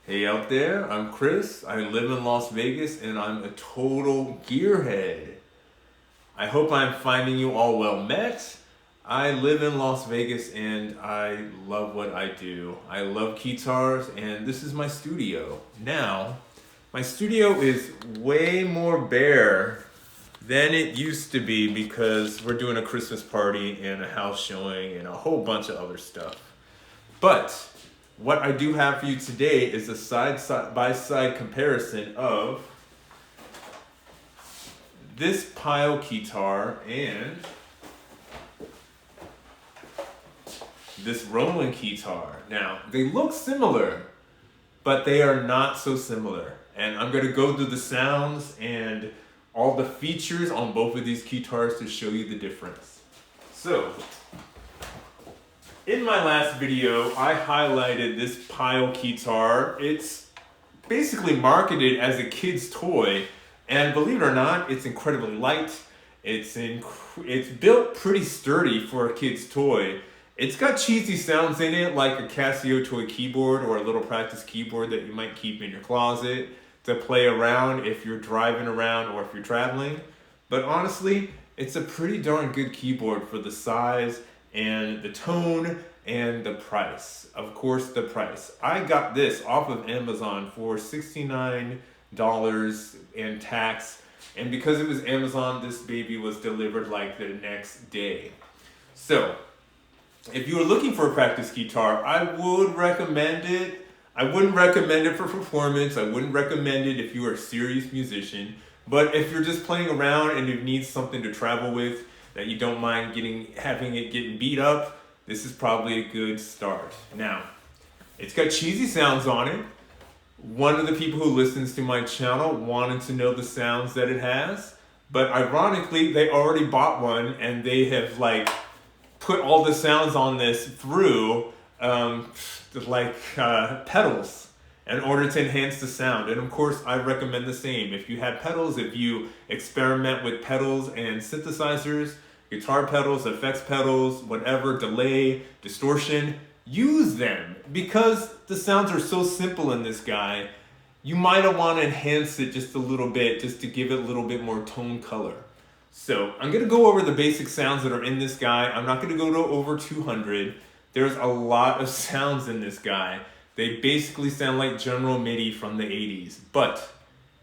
Hey out there, I'm Chris. I live in Las Vegas and I'm a total gearhead. I hope I'm finding you all well met. I live in Las Vegas and I love what I do. I love Keytars and this is my studio. Now, my studio is way more bare than it used to be because we're doing a Christmas party and a house showing and a whole bunch of other stuff. But what I do have for you today is a side-by-side comparison of this Pyle Keytar and this Roland Keytar. Now, they look similar, but they are not so similar. And I'm gonna go through the sounds and all the features on both of these Keytars to show you the difference. So, in my last video, I highlighted this Pyle Keytar. It's basically marketed as a kid's toy, and believe it or not, it's incredibly light. It's built pretty sturdy for a kid's toy. It's got cheesy sounds in it, like a Casio toy keyboard or a little practice keyboard that you might keep in your closet to play around if you're driving around or if you're traveling. But honestly, it's a pretty darn good keyboard for the size and the tone and the price. Of course, the price. I got this off of Amazon for $69 and tax. And because it was Amazon, this baby was delivered like the next day. So, if you were looking for a practice guitar, I would recommend it. I wouldn't recommend it for performance. I wouldn't recommend it if you are a serious musician. But if you're just playing around and you need something to travel with, that you don't mind having it getting beat up, this is probably a good start. Now, it's got cheesy sounds on it. One of the people who listens to my channel wanted to know the sounds that it has, but ironically, they already bought one and they have put all the sounds on this through pedals in order to enhance the sound. And of course, I recommend the same. If you have pedals, if you experiment with pedals and synthesizers, guitar pedals, effects pedals, whatever, delay, distortion, use them because the sounds are so simple in this guy. You might want to enhance it just a little bit just to give it a little bit more tone color. So I'm going to go over the basic sounds that are in this guy. I'm not going to go to over 200. There's a lot of sounds in this guy. They basically sound like General MIDI from the 80s, but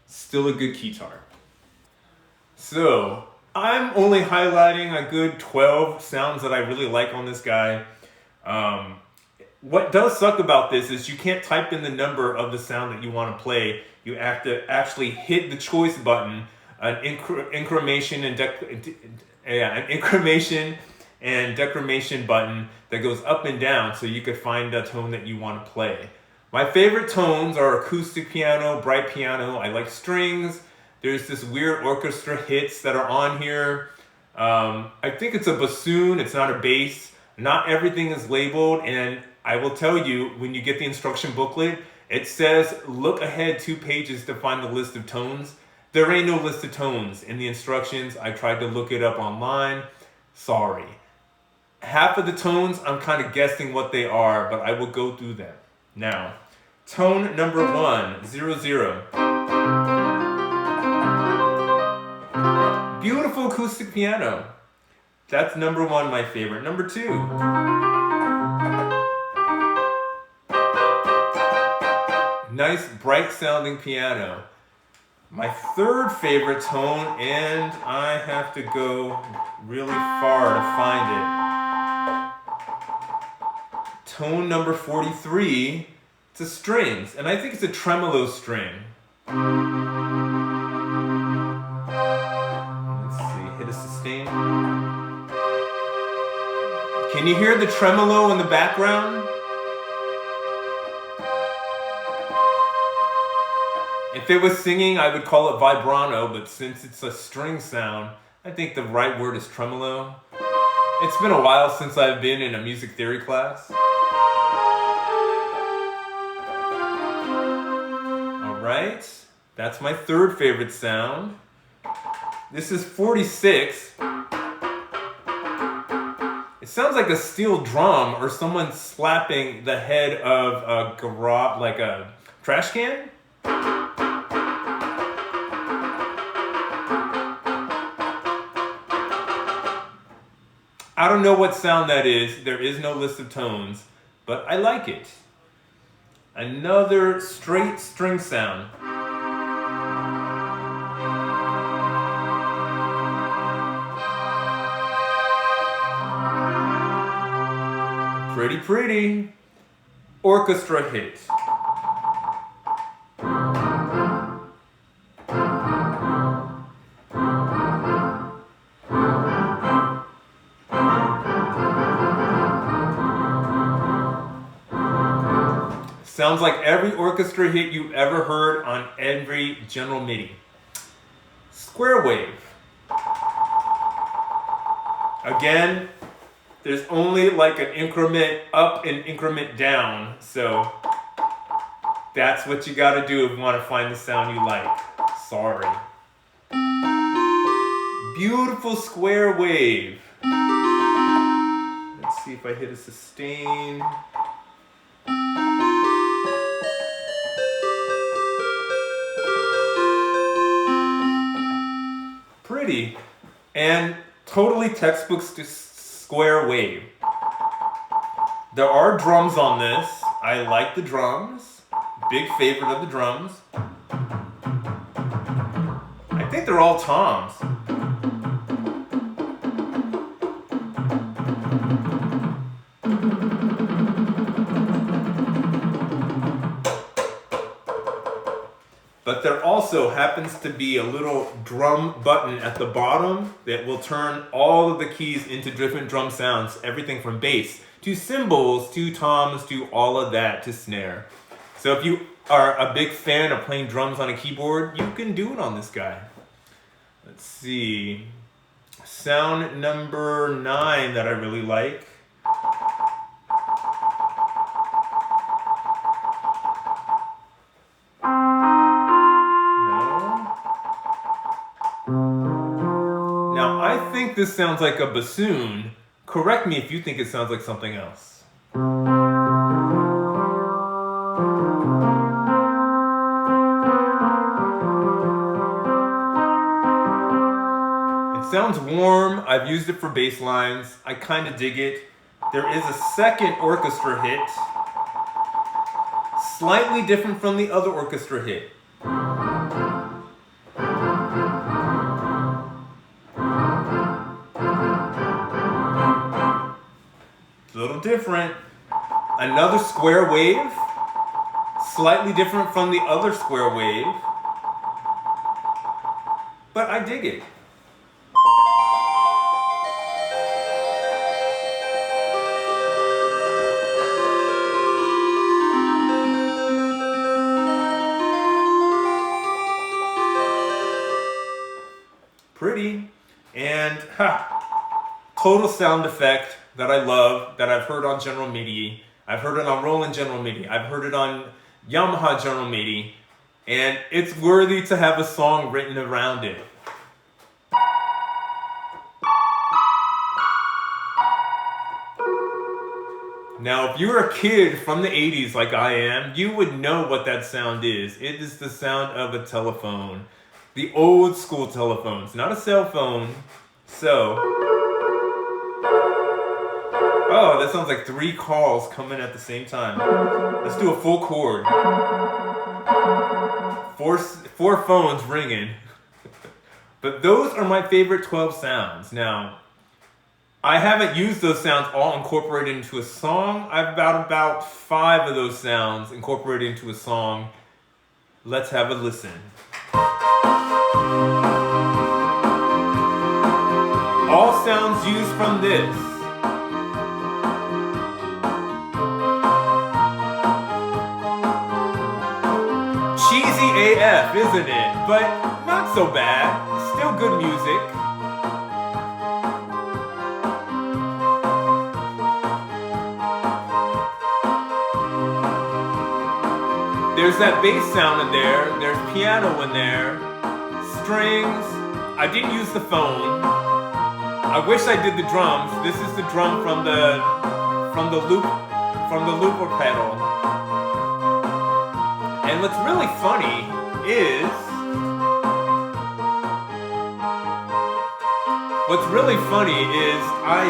still a good Keytar. So I'm only highlighting a good 12 sounds that I really like on this guy. What does suck about this is you can't type in the number of the sound that you want to play. You have to actually hit the choice button, an incremation and decremation button that goes up and down so you can find the tone that you want to play. My favorite tones are acoustic piano, bright piano. I like strings. There's this weird orchestra hits that are on here. I think it's a bassoon, it's not a bass. Not everything is labeled, and I will tell you, when you get the instruction booklet, it says look ahead 2 pages to find the list of tones. There ain't no list of tones in the instructions. I tried to look it up online. Sorry. Half of the tones, I'm kind of guessing what they are, but I will go through them. Now, tone number 1, 0, 0. Beautiful acoustic piano. That's number 1, my favorite. Number 2. Nice, bright sounding piano. My third favorite tone, and I have to go really far to find it. Tone number 43. It's a strings, and I think it's a tremolo string. Sustain. Can you hear the tremolo in the background? If it was singing, I would call it vibrato, but since it's a string sound, I think the right word is tremolo. It's been a while since I've been in a music theory class. All right, that's my third favorite sound. This is 46. It sounds like a steel drum or someone slapping the head of a garage, like a Trash can? I don't know what sound that is. There is no list of tones, but I like it. Another straight string sound. Pretty, pretty. Orchestra hit. Sounds like every orchestra hit you've ever heard on every General MIDI. Square wave. Again, there's only like an increment up and increment down, so that's what you gotta do if you want to find the sound you like. Sorry. Beautiful square wave. Let's see if I hit a sustain. Pretty. And totally textbook square wave. There are drums on this. I like the drums. Big favorite of the drums. I think they're all toms. But there also happens to be a little drum button at the bottom that will turn all of the keys into different drum sounds. Everything from bass to cymbals to toms to all of that to snare. So if you are a big fan of playing drums on a keyboard, you can do it on this guy. Let's see. Sound number 9 that I really like. Now, I think this sounds like a bassoon. Correct me if you think it sounds like something else. It sounds warm. I've used it for bass lines. I kind of dig it. There is a second orchestra hit, slightly different from the other orchestra hit. A little different. Another square wave, slightly different from the other square wave, but I dig it. Pretty. And total sound effect that I love, that I've heard on General MIDI. I've heard it on Roland General MIDI. I've heard it on Yamaha General MIDI. And it's worthy to have a song written around it. Now, if you're a kid from the 80s like I am, you would know what that sound is. It is the sound of a telephone. The old school telephones, not a cell phone. So, oh, that sounds like 3 calls coming at the same time. Let's do a full chord. Four phones ringing. But those are my favorite 12 sounds. Now, I haven't used those sounds all incorporated into a song. I've about 5 of those sounds incorporated into a song. Let's have a listen. All sounds used from this. Cheesy AF, isn't it? But not so bad. Still good music. There's that bass sound in there. There's piano in there. Strings. I didn't use the phone. I wish I did the drums. This is the drum from the looper pedal. And what's really funny is, I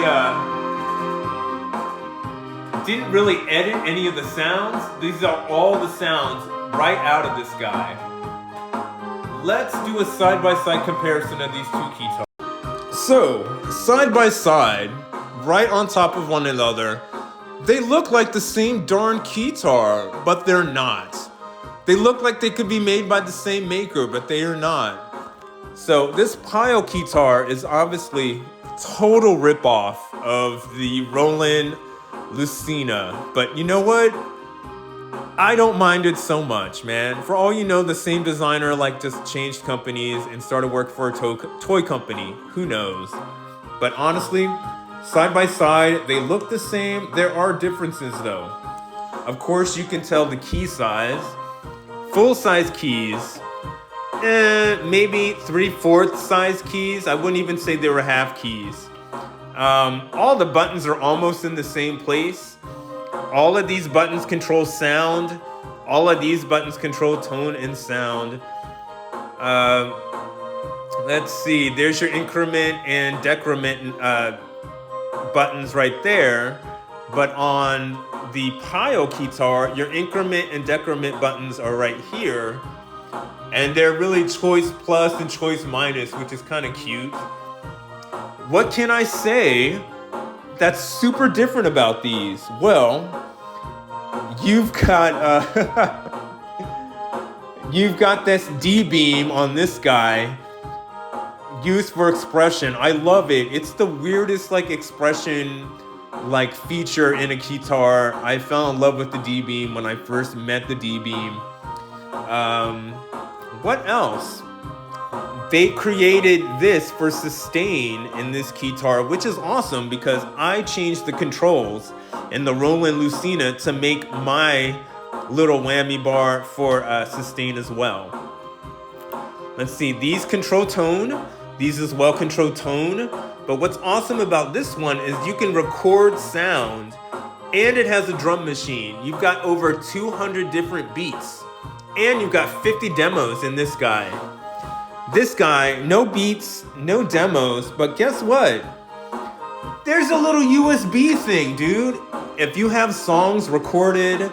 didn't really edit any of the sounds. These are all the sounds right out of this guy. Let's do a side-by-side comparison of these two Keytars. So, side-by-side, right on top of one another, they look like the same darn Keytar, but they're not. They look like they could be made by the same maker, but they are not. So this Pyle Keytar is obviously total ripoff of the Roland Lucina. But you know what? I don't mind it so much, man. For all you know, the same designer like just changed companies and started work for a toy company. Who knows? But honestly, side by side, they look the same. There are differences though. Of course, you can tell the key size. Full-size keys, maybe 3/4 size keys. I wouldn't even say they were half keys. All the buttons are almost in the same place. All of these buttons control sound. All of these buttons control tone and sound. Let's see, there's your increment and decrement buttons right there. But on the Pyle Keytar, your increment and decrement buttons are right here. And they're really choice plus and choice minus, which is kind of cute. What can I say that's super different about these? Well, you've got you've got this D-beam on this guy used for expression. I love it. It's the weirdest like expression like feature in a Keytar. I fell in love with the D-beam when I first met the D-beam. What else? They created this for sustain in this Keytar, which is awesome because I changed the controls in the Roland Lucina to make my little whammy bar for sustain as well. Let's see, these control tone. These as well control tone. But what's awesome about this one is you can record sound and it has a drum machine. You've got over 200 different beats and you've got 50 demos in this guy. This guy, no beats, no demos, but guess what? There's a little USB thing, dude. If you have songs recorded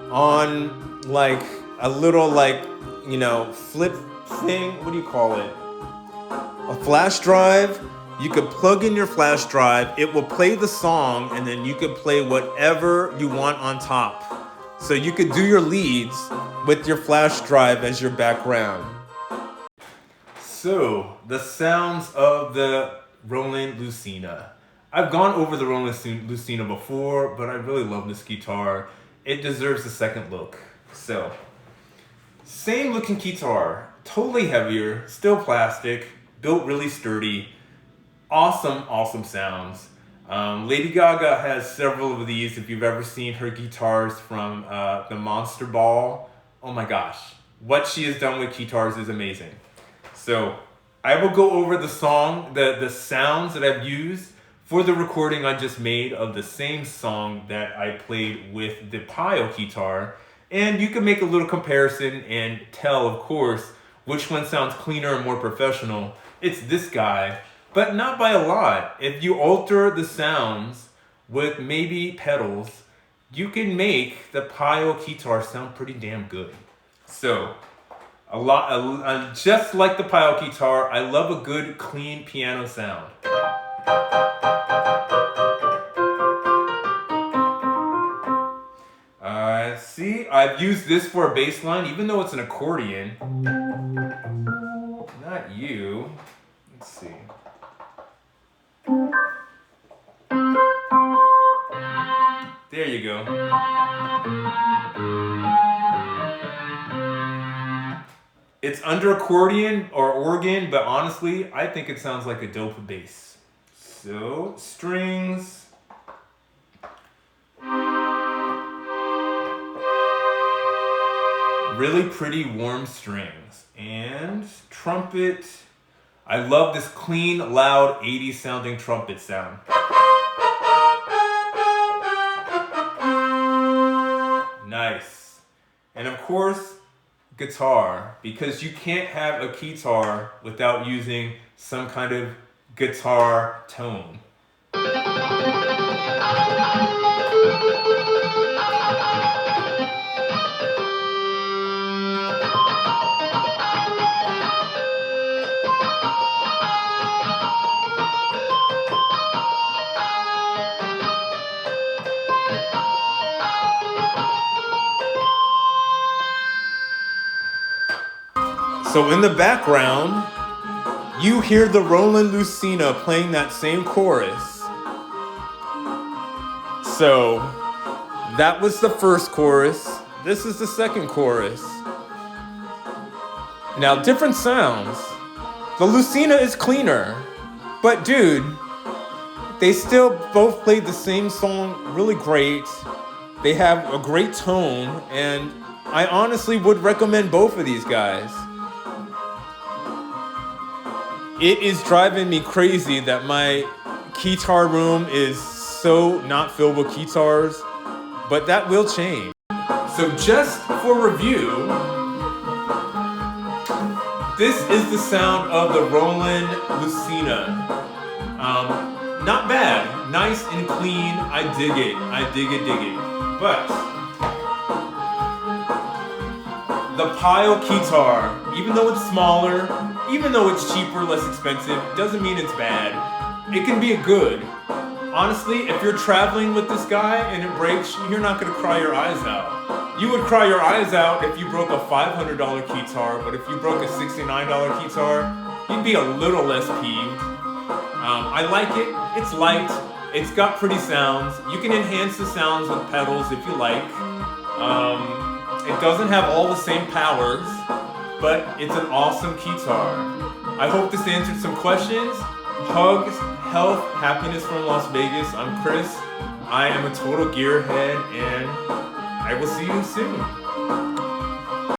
on like a little like, you know, flip thing, what do you call it? A flash drive. You could plug in your flash drive, it will play the song, and then you could play whatever you want on top. So you could do your leads with your flash drive as your background. So, the sounds of the Roland Lucina. I've gone over the Roland Lucina before, but I really love this Keytar. It deserves a second look. So, same looking Keytar, totally heavier, still plastic, built really sturdy. Awesome, awesome sounds. Lady Gaga has several of these. If you've ever seen her guitars from the Monster Ball, oh my gosh. What she has done with Keytars is amazing. So I will go over the song, the sounds that I've used for the recording I just made of the same song that I played with the Pyle Keytar. And you can make a little comparison and tell, of course, which one sounds cleaner and more professional. It's this guy. But not by a lot. If you alter the sounds with maybe pedals, you can make the Pyle Keytar sound pretty damn good. So, just like the Pyle Keytar, I love a good, clean piano sound. See, I've used this for a bass line, even though it's an accordion. Not you. Let's see. There you go. It's under accordion or organ, but honestly, I think it sounds like a dope bass. So, strings. Really pretty warm strings. And trumpet. I love this clean, loud, 80s sounding trumpet sound. Nice. And of course, guitar, because you can't have a keytar without using some kind of guitar tone. So in the background, you hear the Roland Lucina playing that same chorus. So that was the first chorus. This is the second chorus. Now, different sounds. The Lucina is cleaner, but dude, they still both played the same song really great. They have a great tone, and I honestly would recommend both of these guys. It is driving me crazy that my Keytar room is so not filled with Keytars, but that will change. So just for review, this is the sound of the Roland Lucina. Not bad, nice and clean. I dig it, I dig it, dig it. But the Pyle Keytar, even though it's smaller, even though it's cheaper, less expensive, doesn't mean it's bad. It can be a good. Honestly, if you're traveling with this guy and it breaks, you're not gonna cry your eyes out. You would cry your eyes out if you broke a $500 Keytar, but if you broke a $69 Keytar, you'd be a little less peeved. I like it, it's light, it's got pretty sounds. You can enhance the sounds with pedals if you like. It doesn't have all the same powers, but it's an awesome Keytar. I hope this answered some questions. Hugs, health, happiness from Las Vegas. I'm Chris. I am a total gearhead, and I will see you soon.